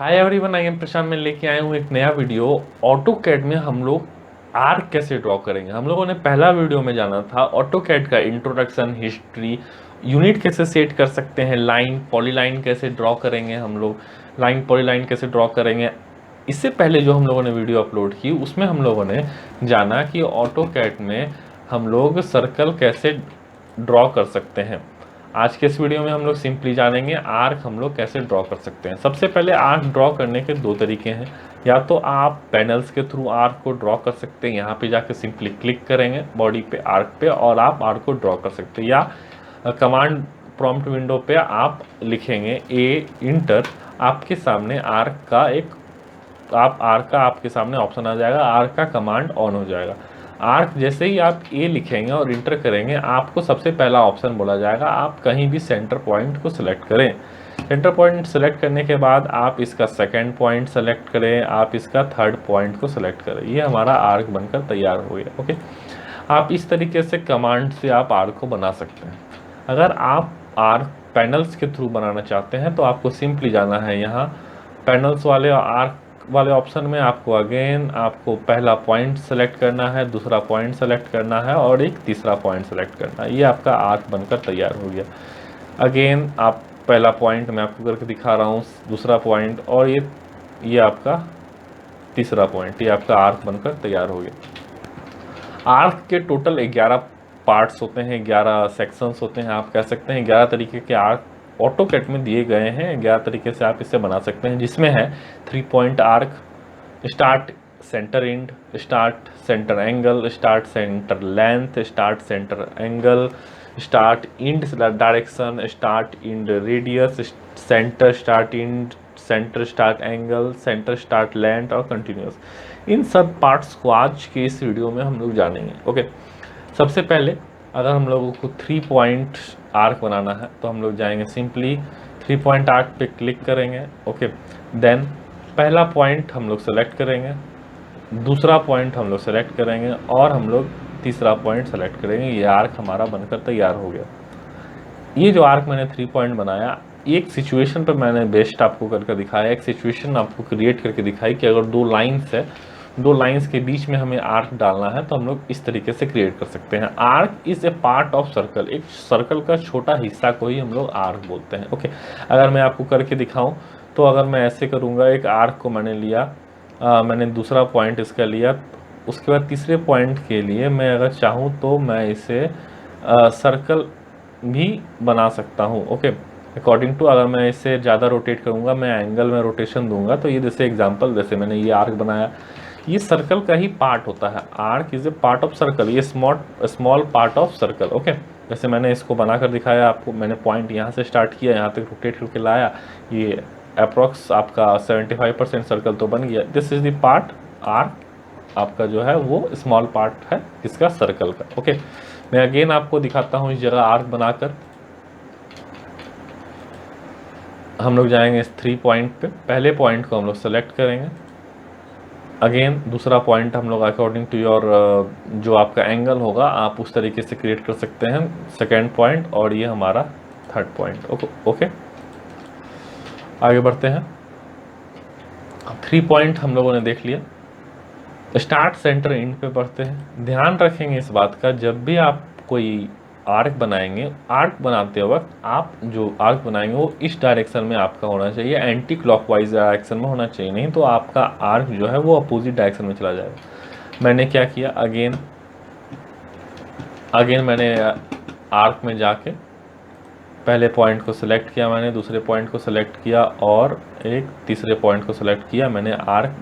Hi everyone, I am प्रशांत। मैं लेके आया हूँ एक नया वीडियो। ऑटो कैड में हम लोग आर्क कैसे ड्रॉ करेंगे। हम लोगों ने पहला वीडियो में जाना था ऑटो कैड का इंट्रोडक्शन, हिस्ट्री, यूनिट कैसे सेट कर सकते हैं, लाइन पॉलीलाइन कैसे ड्रॉ करेंगे, हम लोग लाइन पॉलीलाइन कैसे ड्रॉ करेंगे। इससे पहले जो हम लोगों ने वीडियो अपलोड की उसमें हम लोगों ने जाना कि ऑटो कैड में हम लोग सर्कल कैसे ड्रॉ कर सकते हैं। आज के इस वीडियो में हम लोग सिंपली जानेंगे आर्क हम लोग कैसे ड्रॉ कर सकते हैं। सबसे पहले आर्क ड्रॉ करने के दो तरीके हैं। या तो आप पैनल्स के थ्रू आर्क को ड्रॉ कर सकते हैं, यहाँ पे जाके सिंपली क्लिक करेंगे बॉडी पे आर्क पे और आप आर्क को ड्रॉ कर सकते हैं। या कमांड प्रॉम्प्ट विंडो पे आप लिखेंगे ए इंटर, आपके सामने आर्क का एक आर्क का आपके सामने ऑप्शन आ जाएगा, आर्क का कमांड ऑन हो जाएगा। आर्क जैसे ही आप ए लिखेंगे और इंटर करेंगे आपको सबसे पहला ऑप्शन बोला जाएगा आप कहीं भी सेंटर पॉइंट को सिलेक्ट करें। सेंटर पॉइंट सेलेक्ट करने के बाद आप इसका सेकंड पॉइंट सेलेक्ट करें, आप इसका थर्ड पॉइंट को सिलेक्ट करें। ये हमारा आर्क बनकर तैयार हो गया। ओके, आप इस तरीके से कमांड से आप आर्क को बना सकते हैं। अगर आप आर्क पैनल्स के थ्रू बनाना चाहते हैं तो आपको सिंपली जाना है यहाँ पैनल्स वाले आर्क वाले ऑप्शन में। आपको अगेन आपको पहला पॉइंट सेलेक्ट करना है, दूसरा पॉइंट सेलेक्ट करना है और एक तीसरा पॉइंट सेलेक्ट करना है। ये आपका आर्क बनकर तैयार हो गया। अगेन आप पहला पॉइंट मैं आपको करके दिखा रहा हूँ, दूसरा पॉइंट और ये आपका तीसरा पॉइंट, ये आपका आर्क बनकर तैयार हो गया। आर्क के टोटल 11 पार्ट्स होते हैं, 11 सेक्शंस होते हैं। आप कह सकते हैं 11 तरीके के आर्क ऑटो कैड में दिए गए हैं। 11 तरीके से आप इसे बना सकते हैं, जिसमें है 3 point arc, start centre end, start centre angle, start centre length, start centre angle, start end direction, start end radius, centre start end, centre start angle, centre start length और कंटिन्यूस। इन सब पार्ट्स को आज के इस video में हम लोग जानेंगे। ओके, सबसे पहले अगर हम लोगों को 3 पॉइंट आर्क बनाना है तो हम लोग जाएंगे सिंपली 3 पॉइंट आर्क पे क्लिक करेंगे। ओके, देन पहला पॉइंट हम लोग सेलेक्ट करेंगे, दूसरा पॉइंट हम लोग सेलेक्ट करेंगे और हम लोग तीसरा पॉइंट सेलेक्ट करेंगे। ये आर्क हमारा बनकर तैयार हो गया। ये जो आर्क मैंने 3 पॉइंट बनाया, एक सिचुएशन पर मैंने बेस्ट आपको करके दिखाया, एक सिचुएशन आपको क्रिएट करके दिखाई कि अगर दो लाइन्स है, दो लाइंस के बीच में हमें आर्क डालना है तो हम लोग इस तरीके से क्रिएट कर सकते हैं। Arc is a part of circle, एक सर्कल का छोटा हिस्सा को ही हम लोग आर्क बोलते हैं। ओके, अगर मैं आपको करके दिखाऊं तो अगर मैं ऐसे करूंगा, एक आर्क को मैंने लिया, मैंने दूसरा पॉइंट इसका लिया, उसके बाद तीसरे पॉइंट के लिए मैं अगर चाहूँ तो मैं इसे सर्कल भी बना सकता हूँ। ओके, अकॉर्डिंग टू अगर मैं इसे ज़्यादा रोटेट करूँगा, मैं एंगल में रोटेशन दूंगा तो ये जैसे एग्जांपल, जैसे मैंने ये आर्क बनाया, ये सर्कल का ही पार्ट होता है। Arc is a part of circle, ये small part of circle. Okay, जैसे मैंने इसको बनाकर दिखाया आपको, मैंने पॉइंट यहाँ से स्टार्ट किया, यहाँ तक रोटेट करके लाया, ये अप्रॉक्स आपका 75% सर्कल तो बन गया। This is the part arc आपका जो है वो स्मॉल पार्ट है इसका सर्कल का। ओके, मैं अगेन आपको दिखाता हूँ इस जगह आर्क बनाकर। हम लोग जाएंगे इस 3 पॉइंट पे, पहले पॉइंट को हम लोग सेलेक्ट करेंगे। अगेन दूसरा पॉइंट हम लोग अकॉर्डिंग टू योर जो आपका एंगल होगा आप उस तरीके से क्रिएट कर सकते हैं, सेकेंड पॉइंट और ये हमारा थर्ड पॉइंट। ओके, आगे बढ़ते हैं। 3 पॉइंट हम लोगों ने देख लिया, स्टार्ट सेंटर एंड पे बढ़ते हैं। ध्यान रखेंगे इस बात का, जब भी आप कोई आर्क बनाएंगे, आर्क बनाते वक्त आप जो आर्क बनाएंगे वो इस डायरेक्शन में आपका होना चाहिए, एंटी क्लॉकवाइज डायरेक्शन में होना चाहिए, नहीं तो आपका आर्क जो है वो अपोजिट डायरेक्शन में चला जाएगा। मैंने क्या किया, अगेन मैंने आर्क में जाके पहले पॉइंट को सिलेक्ट किया, मैंने दूसरे पॉइंट को सिलेक्ट किया और एक तीसरे पॉइंट को सिलेक्ट किया, मैंने आर्क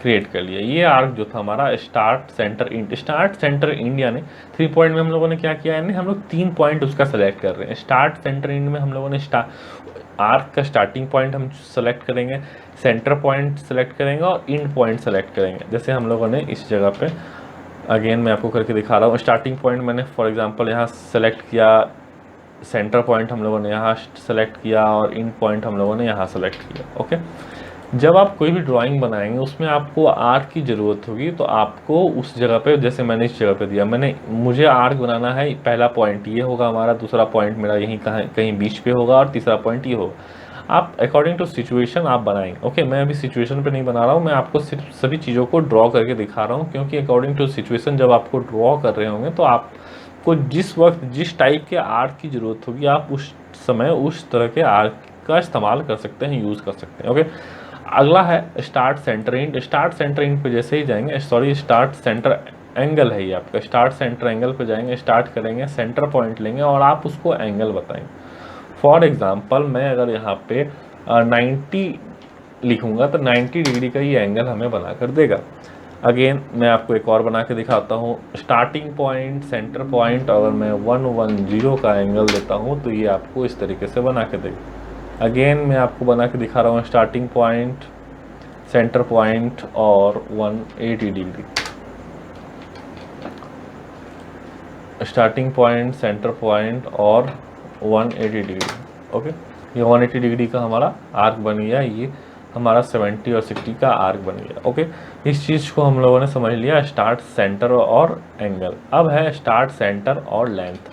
क्रिएट कर लिया। ये आर्क जो था हमारा start centre end, start centre end यानी 3 पॉइंट में हम लोगों ने क्या किया, यानी हम लोग 3 पॉइंट उसका सेलेक्ट कर रहे हैं। स्टार्ट सेंटर इंड में हम लोगों ने आर्क का स्टार्टिंग पॉइंट हम सेलेक्ट करेंगे, सेंटर पॉइंट सेलेक्ट करेंगे और इंड पॉइंट सेलेक्ट करेंगे। जैसे हम लोगों ने इस जगह पे, अगेन मैं आपको करके दिखा रहा हूँ, स्टार्टिंग पॉइंट मैंने फॉर एग्जाम्पल यहाँ सेलेक्ट किया, सेंटर पॉइंट हम लोगों ने यहाँ सेलेक्ट किया और इंड पॉइंट हम लोगों ने यहाँ सेलेक्ट किया। ओके, जब आप कोई भी ड्राइंग बनाएंगे उसमें आपको आर्क की ज़रूरत होगी, तो आपको उस जगह पे, जैसे मैंने इस जगह पे दिया, मुझे आर्क बनाना है, पहला पॉइंट ये होगा हमारा, दूसरा पॉइंट मेरा यहीं कहीं बीच पे होगा और तीसरा पॉइंट ये होगा। आप अकॉर्डिंग टू सिचुएशन आप बनाएंगे। ओके, मैं अभी सिचुएशन पे नहीं बना रहा हूँ, मैं आपको सिर्फ सभी चीज़ों को ड्रॉ करके दिखा रहा हूँ, क्योंकि अकॉर्डिंग टू सिचुएशन जब आपको ड्रॉ कर रहे होंगे तो आपको जिस वक्त जिस टाइप के आर्क की ज़रूरत होगी आप उस समय उस तरह के आर्क का इस्तेमाल कर सकते हैं, यूज़ कर सकते हैं। ओके, अगला है start centre and. Start centre and पे जैसे ही जाएंगे, सॉरी स्टार्ट सेंटर एंगल है ये आपका, स्टार्ट सेंटर एंगल पे जाएंगे, स्टार्ट करेंगे, सेंटर पॉइंट लेंगे और आप उसको एंगल बताएंगे। फॉर एग्जांपल मैं अगर यहाँ पे 90 लिखूंगा तो 90 डिग्री का ये एंगल हमें बना कर देगा। अगेन मैं आपको एक और बना के दिखाता हूँ, स्टार्टिंग पॉइंट, सेंटर पॉइंट, अगर मैं 110 का एंगल देता हूँ तो ये आपको इस तरीके से बना के देगा। अगेन मैं आपको बना के दिखा रहा हूँ, स्टार्टिंग पॉइंट, सेंटर पॉइंट और 180 degree, starting point, centre point और 180 डिग्री। ओके, ये 180 डिग्री का हमारा आर्क बन गया, ये हमारा 70 और 60 का आर्क बन गया। ओके, इस चीज़ को हम लोगों ने समझ लिया, स्टार्ट, सेंटर और एंगल। अब है स्टार्ट, सेंटर और लेंथ।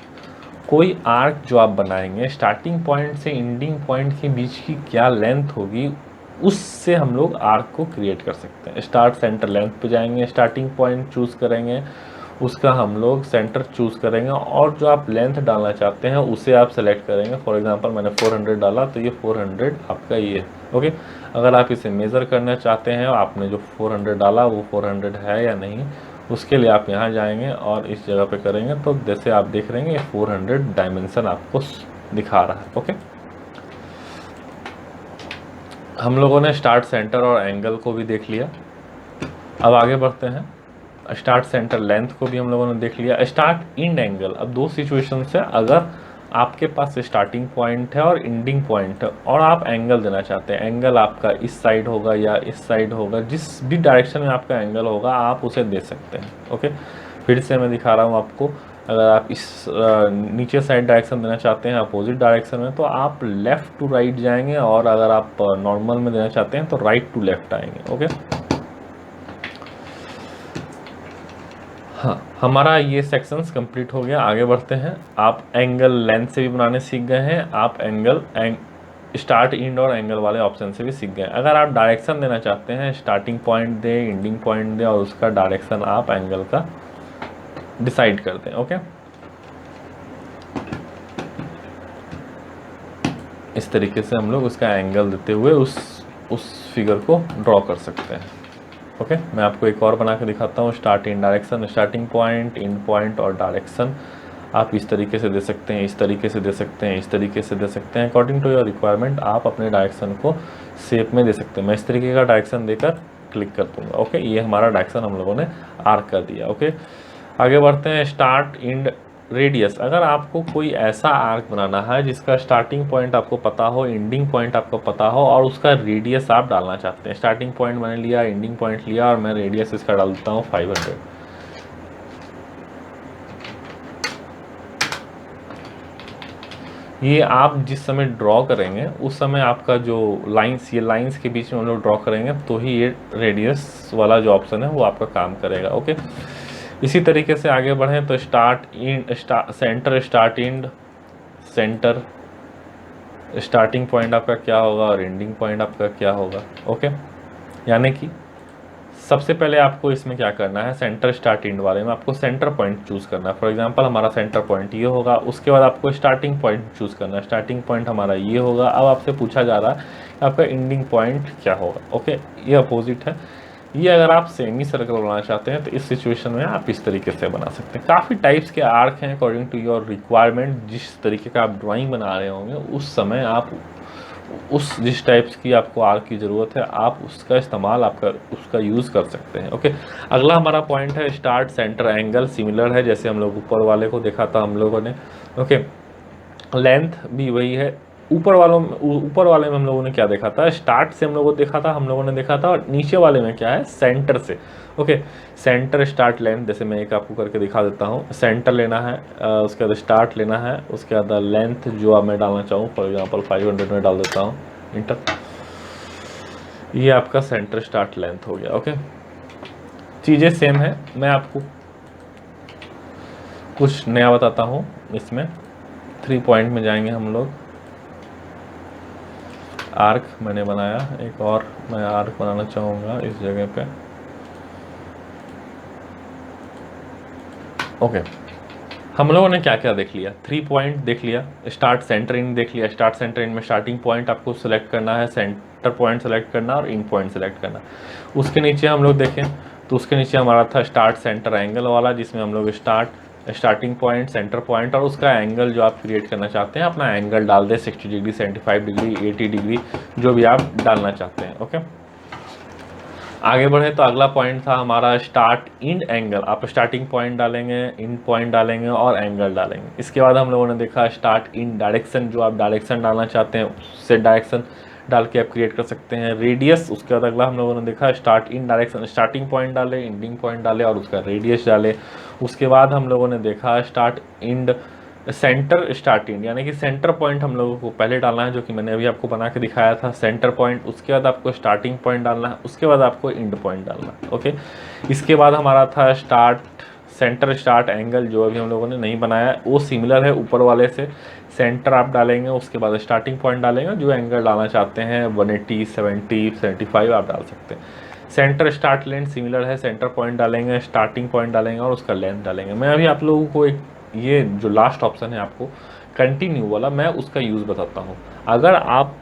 कोई आर्क जो आप बनाएंगे, स्टार्टिंग पॉइंट से एंडिंग पॉइंट के बीच की क्या लेंथ होगी, उससे हम लोग आर्क को क्रिएट कर सकते हैं। स्टार्ट, सेंटर, लेंथ पे जाएंगे, स्टार्टिंग पॉइंट चूज़ करेंगे, उसका हम लोग सेंटर चूज़ करेंगे और जो आप लेंथ डालना चाहते हैं उसे आप सेलेक्ट करेंगे। फॉर एग्जांपल मैंने 400 डाला तो ये 400 आपका ये है। ओके, अगर आप इसे मेज़र करना चाहते हैं, आपने जो 400 डाला वो 400 है या नहीं, उसके लिए आप यहाँ जाएंगे और इस जगह पे करेंगे तो जैसे आप देख रहे हैं ये 400 डायमेंशन आपको दिखा रहा है। ओके, हम लोगों ने स्टार्ट, सेंटर और एंगल को भी देख लिया। अब आगे बढ़ते हैं, स्टार्ट, सेंटर, लेंथ को भी हम लोगों ने देख लिया। Start, and, angle. अब दो सिचुएशन है, अगर आपके पास स्टार्टिंग पॉइंट है और एंडिंग पॉइंट है और आप एंगल देना चाहते हैं, एंगल आपका इस साइड होगा या इस साइड होगा, जिस भी डायरेक्शन में आपका एंगल होगा आप उसे दे सकते हैं। ओके, फिर से मैं दिखा रहा हूँ आपको, अगर आप इस नीचे साइड डायरेक्शन देना चाहते हैं अपोजिट डायरेक्शन में तो आप लेफ़्ट टू राइट जाएंगे, और अगर आप नॉर्मल में देना चाहते हैं तो राइट टू लेफ्ट आएंगे। ओके, हाँ, हमारा ये सेक्शंस कंप्लीट हो गया। आगे बढ़ते हैं, आप एंगल लेंथ से भी बनाने सीख गए हैं, आप स्टार्ट, एंड और एंगल वाले ऑप्शन से भी सीख गए। अगर आप डायरेक्शन देना चाहते हैं, स्टार्टिंग पॉइंट दे, एंडिंग पॉइंट दे और उसका डायरेक्शन आप एंगल का डिसाइड कर दें। ओके, इस तरीके से हम लोग उसका एंगल देते हुए उस फिगर को ड्रॉ कर सकते हैं। ओके, मैं आपको एक और बना के दिखाता हूँ, start, and, direction. Starting point, and point और डायरेक्शन आप इस तरीके से दे सकते हैं, इस तरीके से दे सकते हैं, इस तरीके से दे सकते हैं। अकॉर्डिंग टू योर रिक्वायरमेंट आप अपने डायरेक्शन को शेप में दे सकते हैं। मैं इस तरीके का डायरेक्शन देकर क्लिक कर दूंगा। ओके, ये हमारा डायरेक्शन हम लोगों ने आर्क कर दिया। ओके, आगे बढ़ते हैं, स्टार्ट, एंड, रेडियस। अगर आपको कोई ऐसा आर्क बनाना है जिसका स्टार्टिंग पॉइंट आपको पता हो, एंडिंग पॉइंट आपको पता हो और उसका रेडियस आप डालना चाहते हैं, स्टार्टिंग पॉइंट मैंने लिया, एंडिंग पॉइंट लिया और मैं रेडियस इसका डाल देता हूँ 500। ये आप जिस समय ड्रॉ करेंगे उस समय आपका जो लाइंस, ये लाइंस के बीच में हम लोग ड्रॉ करेंगे तो ही ये रेडियस वाला जो ऑप्शन है वो आपका काम करेगा। ओके, इसी तरीके से आगे बढ़ें तो start, and, centre, start, and, centre, starting point आपका क्या होगा और एंडिंग पॉइंट आपका क्या होगा। ओके, यानी कि सबसे पहले आपको इसमें क्या करना है, सेंटर, स्टार्ट, एंड वाले में आपको सेंटर पॉइंट चूज़ करना है। फॉर एग्जांपल हमारा सेंटर पॉइंट ये होगा, उसके बाद आपको स्टार्टिंग पॉइंट चूज़ करना है, स्टार्टिंग पॉइंट हमारा ये होगा। अब आपसे पूछा जा रहा है कि आपका एंडिंग पॉइंट क्या होगा। ओके, ये अपोजिट है। ये अगर आप सेमी सर्कल बनाना चाहते हैं तो इस सिचुएशन में आप इस तरीके से बना सकते हैं। काफ़ी टाइप्स के आर्क हैं अकॉर्डिंग टू योर रिक्वायरमेंट। जिस तरीके का आप ड्राइंग बना रहे होंगे उस समय आप जिस टाइप्स की आपको आर्क की ज़रूरत है आप उसका इस्तेमाल उसका यूज़ कर सकते हैं। ओके, अगला हमारा पॉइंट है स्टार्ट, सेंटर, एंगल। सिमिलर है जैसे हम लोग ऊपर वाले को देखा था हम लोगों ने। ओके, लेंथ भी वही है। ऊपर वाले में हम लोगों ने क्या देखा था, स्टार्ट से हम लोगों को देखा था, और नीचे वाले में क्या है, सेंटर से। Okay, centre, start, length. जैसे मैं एक आपको करके दिखा देता हूँ, सेंटर लेना है, उसके बाद स्टार्ट लेना है, उसके बाद लेंथ जो मैं डालना चाहूँ, फॉर एग्जांपल 500 में डाल देता हूँ, इंटर। ये आपका सेंटर, स्टार्ट, लेंथ हो गया। ओके, चीज़ें सेम है। मैं आपको कुछ नया बताता हूँ। इसमें 3 पॉइंट में जाएंगे हम लोग। आर्क मैंने बनाया, एक और मैं आर्क बनाना चाहूँगा इस जगह पे। ओके, हम लोगों ने क्या क्या देख लिया, 3 पॉइंट देख लिया, स्टार्ट सेंटर इन देख लिया। स्टार्ट सेंटर इन में स्टार्टिंग पॉइंट आपको सेलेक्ट करना है, सेंटर पॉइंट सेलेक्ट करना और इन पॉइंट सेलेक्ट करना। उसके नीचे हम लोग देखें तो उसके नीचे हमारा था स्टार्ट सेंटर एंगल वाला, जिसमें हम लोग स्टार्टिंग पॉइंट, सेंटर पॉइंट और उसका एंगल जो आप क्रिएट करना चाहते हैं, अपना एंगल डाल दें, 60 डिग्री, 75 डिग्री, 80 डिग्री, जो भी आप डालना चाहते हैं। ओके, आगे बढ़े तो अगला पॉइंट था हमारा स्टार्ट इंड एंगल। आप स्टार्टिंग पॉइंट डालेंगे, इंड पॉइंट डालेंगे और एंगल डालेंगे। इसके बाद हम लोगों ने देखा स्टार्ट इन डायरेक्शन, जो आप डायरेक्शन डालना चाहते हैं उससे डायरेक्शन डाल के आप क्रिएट कर सकते हैं। रेडियस, उसके बाद अगला हम लोगों ने देखा start in direction, starting point डाले, इंडिंग पॉइंट डाले और उसका रेडियस डाले। उसके बाद हम लोगों ने देखा start end centre start end, यानी कि सेंटर पॉइंट हम लोगों को पहले डालना है, जो कि मैंने अभी आपको बना के दिखाया था सेंटर पॉइंट। उसके बाद आपको स्टार्टिंग पॉइंट डालना है, उसके बाद आपको इंड पॉइंट डालना है। ओके, इसके बाद हमारा था सेंटर स्टार्ट एंगल, जो अभी हम लोगों ने नहीं बनाया है, वो सिमिलर है ऊपर वाले से। सेंटर आप डालेंगे, उसके बाद स्टार्टिंग पॉइंट डालेंगे, जो एंगल डालना चाहते हैं 180, 70, 75 आप डाल सकते हैं। सेंटर स्टार्ट लेंथ सिमिलर है, सेंटर पॉइंट डालेंगे, स्टार्टिंग पॉइंट डालेंगे और उसका लेंथ डालेंगे। मैं अभी आप लोगों को एक ये जो लास्ट ऑप्शन है आपको कंटिन्यू वाला, मैं उसका यूज़ बताता हूँ। अगर आप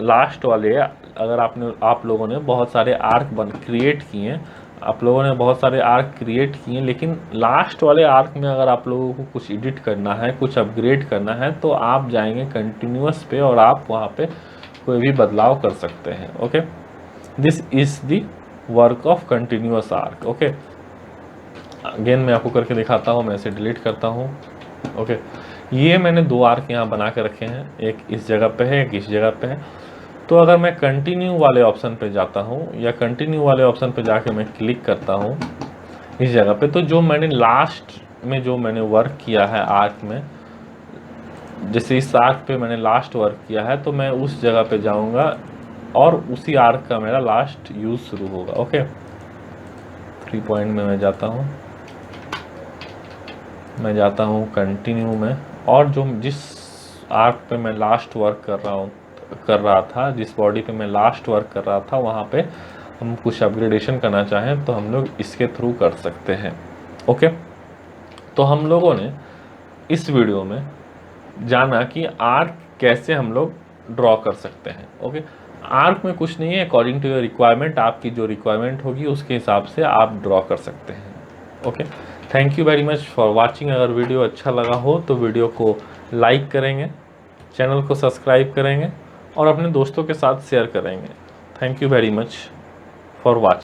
लास्ट वाले, अगर आप लोगों ने बहुत सारे आर्क क्रिएट किए, आप लोगों ने बहुत सारे आर्क क्रिएट किए, लेकिन लास्ट वाले आर्क में अगर आप लोगों को कुछ एडिट करना है, कुछ अपग्रेड करना है, तो आप जाएंगे कंटिन्यूअस पे और आप वहाँ पे कोई भी बदलाव कर सकते हैं। Okay, this is the work of continuous arc. Okay, again मैं आपको करके दिखाता हूँ, मैं इसे डिलीट करता हूँ। ओके, ये मैंने 2 आर्क यहाँ बना के रखे हैं, एक इस जगह पे है, एक इस जगह पे है। तो अगर मैं कंटिन्यू वाले ऑप्शन पे जाता हूँ या कंटिन्यू वाले ऑप्शन पे जाके मैं क्लिक करता हूँ इस जगह पे, तो जो मैंने लास्ट में जो मैंने वर्क किया है आर्क में, जैसे इस आर्क पे मैंने लास्ट वर्क किया है, तो मैं उस जगह पे जाऊँगा और उसी आर्क का मेरा लास्ट यूज़ शुरू होगा। ओके, 3 पॉइंट में मैं जाता हूँ कंटिन्यू में, और जो जिस आर्क पे मैं लास्ट वर्क कर रहा था, जिस बॉडी पे मैं लास्ट वर्क कर रहा था, वहाँ पे हम कुछ अपग्रेडेशन करना चाहें तो हम लोग इसके थ्रू कर सकते हैं। ओके, तो हम लोगों ने इस वीडियो में जाना कि आर्क कैसे हम लोग ड्रॉ कर सकते हैं। ओके, आर्क में कुछ नहीं है, अकॉर्डिंग टू योर रिक्वायरमेंट, आपकी जो रिक्वायरमेंट होगी उसके हिसाब से आप ड्रॉ कर सकते हैं। Okay, thank you very much for watching. अगर वीडियो अच्छा लगा हो तो वीडियो को लाइक करेंगे, चैनल को सब्सक्राइब करेंगे और अपने दोस्तों के साथ शेयर करेंगे। Thank you very much for watching.